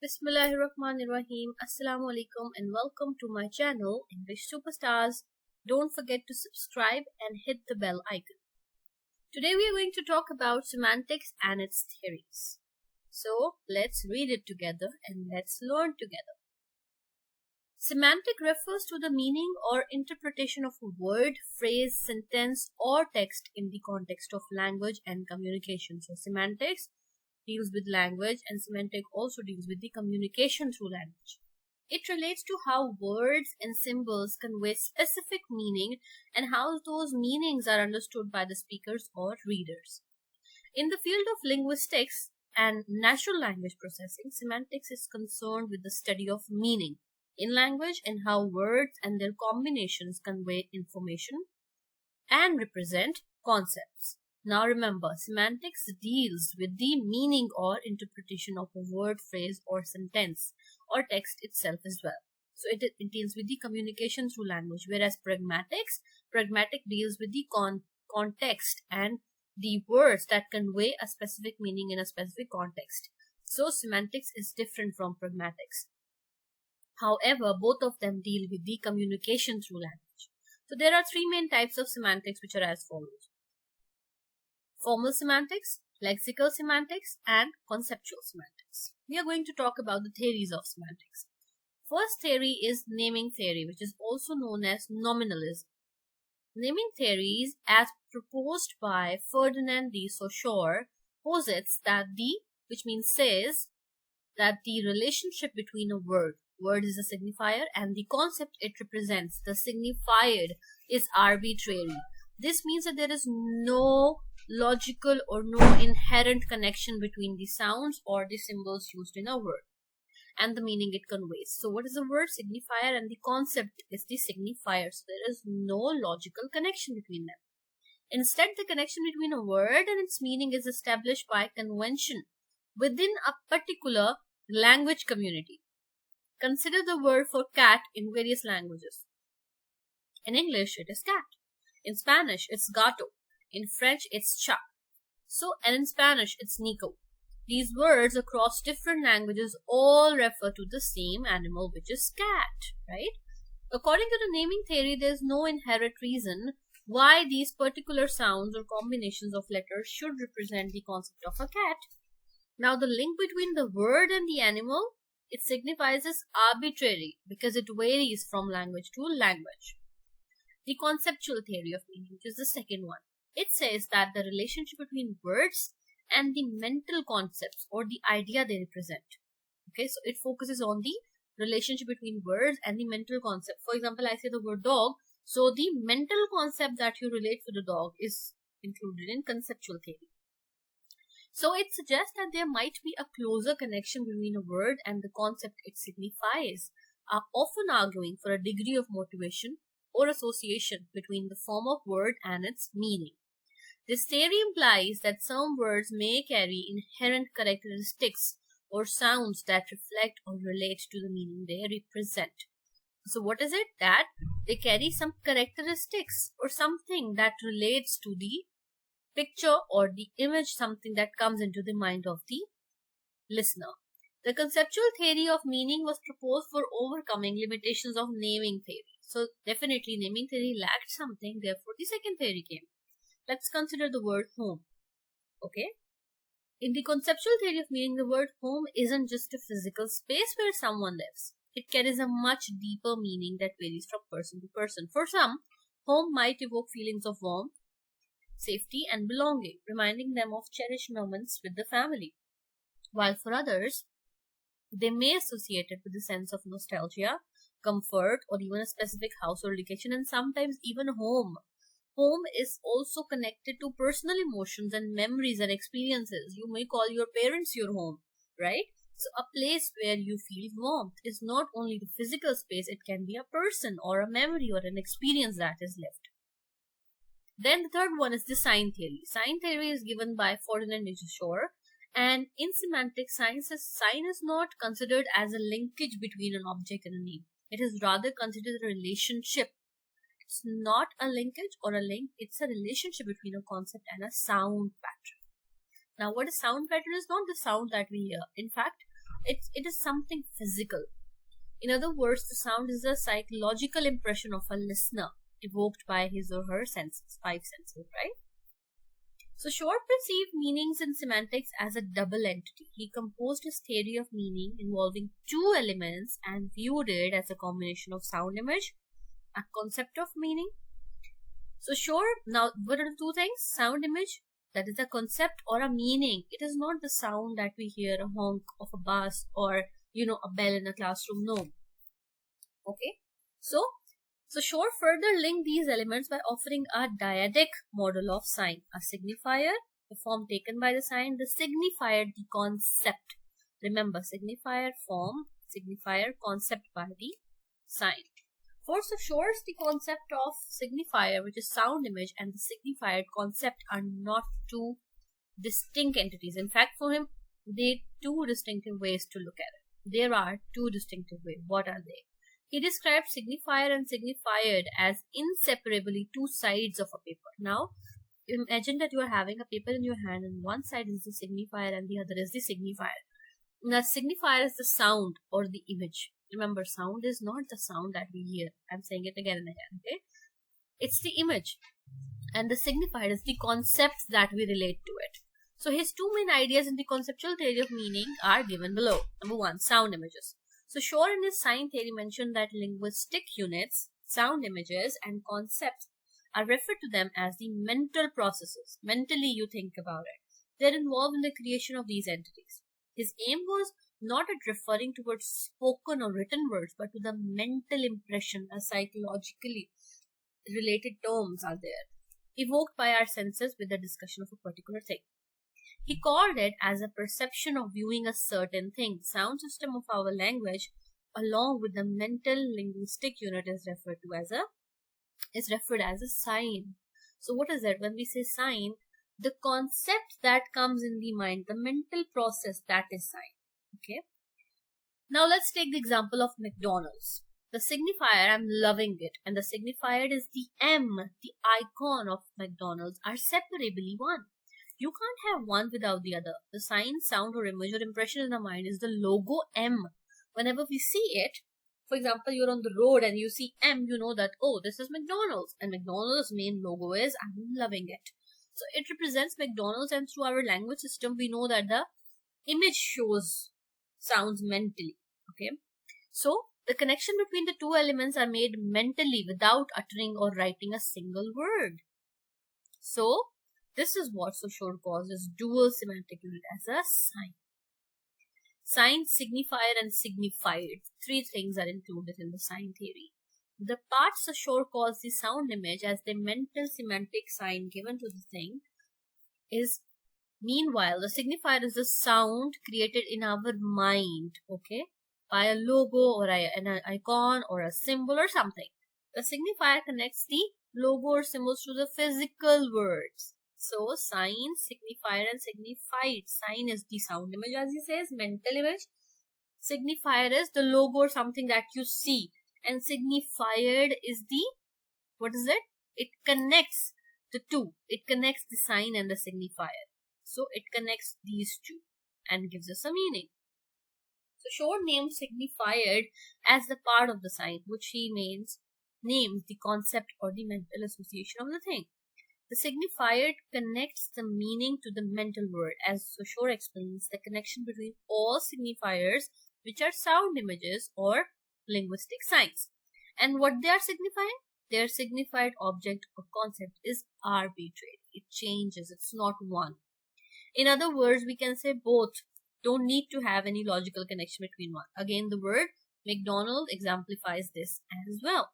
Bismillahirrahmanirrahim. Assalamu alaikum and welcome to my channel English Superstars. Don't forget to subscribe and hit the bell icon. Today we are going to talk about semantics and its theories. So let's read it together and let's learn together. Semantic refers to the meaning or interpretation of a word, phrase, sentence or text in the context of language and communication. So semantics deals with language and semantic also deals with the communication through language. It relates to how words and symbols convey specific meaning and how those meanings are understood by the speakers or readers. In the field of linguistics and natural language processing, semantics is concerned with the study of meaning in language and how words and their combinations convey information and represent concepts. Now remember, semantics deals with the meaning or interpretation of a word, phrase or sentence or text itself as well. So it deals with the communication through language, whereas pragmatic deals with the context and the words that convey a specific meaning in a specific context. So semantics is different from pragmatics. However, both of them deal with the communication through language. So there are three main types of semantics which are as follows: formal semantics, lexical semantics, and conceptual semantics. We are going to talk about the theories of semantics. First theory is naming theory, which is also known as nominalism. Naming theories, as proposed by Ferdinand de Saussure, posits that says that the relationship between a word is a signifier, and the concept it represents, the signified, is arbitrary. This means that there is no logical or no inherent connection between the sounds or the symbols used in a word and the meaning it conveys. So what is the word? Signifier, and the concept is the signifier. So there is no logical connection between them. Instead, the connection between a word and its meaning is established by convention within a particular language community. Consider the word for cat in various languages. In English, it is cat. In Spanish, it's gato. In French, it's chat. And in Spanish, it's Nico. These words across different languages all refer to the same animal, which is cat, right? According to the naming theory, there is no inherent reason why these particular sounds or combinations of letters should represent the concept of a cat. Now, the link between the word and the animal, it signifies as arbitrary because it varies from language to language. The conceptual theory of meaning, which is the second one, it says that the relationship between words and the mental concepts or the idea they represent. Okay, so it focuses on the relationship between words and the mental concept. For example, I say the word dog, so the mental concept that you relate to the dog is included in conceptual theory. So it suggests that there might be a closer connection between a word and the concept it signifies, often arguing for a degree of motivation or association between the form of word and its meaning. This theory implies that some words may carry inherent characteristics or sounds that reflect or relate to the meaning they represent. So what is it? That they carry some characteristics or something that relates to the picture or the image, something that comes into the mind of the listener. The conceptual theory of meaning was proposed for overcoming limitations of naming theory. So definitely naming theory lacked something, therefore the second theory came. Let's consider the word home. Okay. In the conceptual theory of meaning, the word home isn't just a physical space where someone lives. It carries a much deeper meaning that varies from person to person. For some, home might evoke feelings of warmth, safety and belonging, reminding them of cherished moments with the family. While for others, they may associate it with a sense of nostalgia, comfort, or even a specific house or location, and sometimes even home. Home is also connected to personal emotions and memories and experiences. You may call your parents your home, right? So a place where you feel warmth is not only the physical space, it can be a person or a memory or an experience that is left. Then the third one is the sign theory. Sign theory is given by Ferdinand de Saussure, and in semantics, sign is not considered as a linkage between an object and a name. It is rather considered a relationship. It's not a linkage or a link, it's a relationship between a concept and a sound pattern. Now, what a sound pattern is not the sound that we hear. In fact, it is something physical. In other words, the sound is a psychological impression of a listener evoked by his or her senses, five senses, right? So Shor perceived meanings in semantics as a double entity. He composed his theory of meaning involving two elements and viewed it as a combination of sound image, a concept of meaning. So Shor, now what are the two things? Sound image, that is a concept or a meaning. It is not the sound that we hear, a honk of a bus or a bell in a classroom. No. Okay. So Shor further linked these elements by offering a dyadic model of sign, a signifier, the form taken by the sign, the signifier, the concept. Remember, signifier form, signifier concept by the sign. For Shor's, the concept of signifier, which is sound image, and the signified concept are not two distinct entities. In fact, for him, they are two distinctive ways to look at it. There are two distinctive ways. What are they? He described signifier and signified as inseparably two sides of a paper. Now, imagine that you are having a paper in your hand and one side is the signifier and the other is the signifier. Now, signifier is the sound or the image. Remember, sound is not the sound that we hear. I'm saying it again and again, okay? It's the image. And the signifier is the concepts that we relate to it. So his two main ideas in the conceptual theory of meaning are given below. Number one, sound images. So Shor in his sign theory mentioned that linguistic units, sound images, and concepts are referred to them as the mental processes. Mentally, you think about it. They're involved in the creation of these entities. His aim was not at referring towards spoken or written words, but to the mental impression, as psychologically related terms are there, evoked by our senses with the discussion of a particular thing. He called it as a perception of viewing a certain thing. Sound system of our language, along with the mental linguistic unit, is referred as a sign. So what is it? When we say sign, the concept that comes in the mind, the mental process, that is sign. Okay. Now let's take the example of McDonald's. The signifier, I'm loving it, and the signifier is the M, the icon of McDonald's, are separably one. You can't have one without the other. The sign, sound, or image or impression in the mind is the logo M. Whenever we see it, for example, you're on the road and you see M, you know that, oh, this is McDonald's. And McDonald's main logo is, I'm loving it. So it represents McDonald's, and through our language system, we know that the image sounds mentally. Okay. So the connection between the two elements are made mentally without uttering or writing a single word. So this is what Shor calls as dual semantic unit, as a sign. Sign, signifier, and signified. Three things are included in the sign theory. The parts Shor calls the sound image as the mental semantic sign given to the thing is, meanwhile, the signifier is the sound created in our mind, okay, by a logo or an icon or a symbol or something. The signifier connects the logo or symbols to the physical words. So sign, signifier, and signified. Sign is the sound image, as he says, mental image. Signifier is the logo or something that you see. And signified is the, what is it? It connects the two. It connects the sign and the signifier. So it connects these two and gives us a meaning. So Shor named signified as the part of the sign, which he names the concept or the mental association of the thing. The signified connects the meaning to the mental word. As Shor explains, the connection between all signifiers, which are sound images or linguistic signs. And what they are signifying? Their signified object or concept is arbitrary. It changes. It's not one. In other words, we can say both don't need to have any logical connection between one. Again, the word McDonald exemplifies this as well.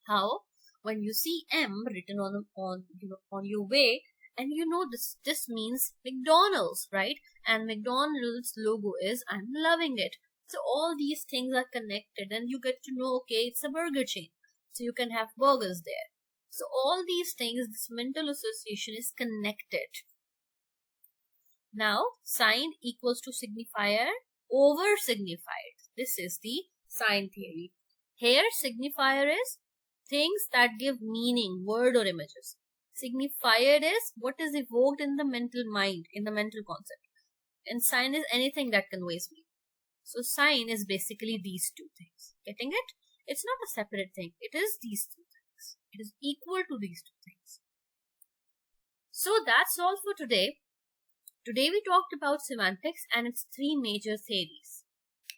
How? When you see M written on your way, and you know this means McDonald's, right? And McDonald's logo is, I'm loving it. So all these things are connected, and you get to know, okay, it's a burger chain, so you can have burgers there. So all these things, this mental association is connected. Now, sign equals to signifier over signified. This is the sign theory. Here, signifier is things that give meaning, word or images. Signified is what is evoked in the mental mind, in the mental concept. And sign is anything that conveys meaning. So sign is basically these two things. Getting it? It's not a separate thing. It is these two things. It is equal to these two things. So that's all for today. Today we talked about semantics and its three major theories.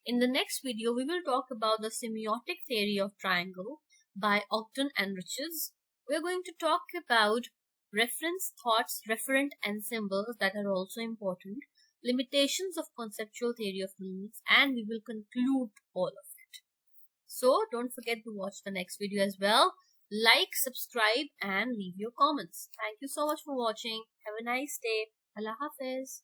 In the next video, we will talk about the semiotic theory of triangle by Ogden and Riches. We're going to talk about reference, thoughts, referent, and symbols that are also important, limitations of conceptual theory of meanings, and we will conclude all of it. So don't forget to watch the next video as well. Like, subscribe, and leave your comments. Thank you so much for watching. Have a nice day. Allah Hafiz.